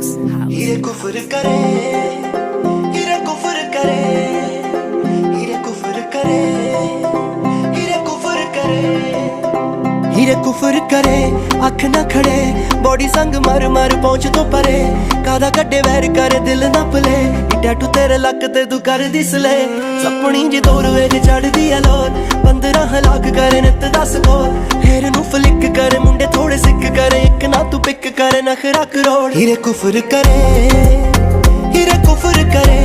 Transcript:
हीरे कुफर करे, हीरे कुफर करे, हीरे कुफर करे, हीरे कुफर करे, हीरे कुफर करे। अख ना खड़े बॉडी संग मर मर पहुंच तो परे, कादा कड्डे वैर करे दिल ना पले। टैटू तेरे लक ते तू कर दिसले, सपनी जी दूर वेज चढ़दी है लोर। 15 लाख करे नित 10 कोर, हेर नू फ्लिक करे मुंडे थोड़े सिक करे। एक ना तू पिक करे नखरा करोड़। हीरे कुफर करे, हीरे कुफर करे,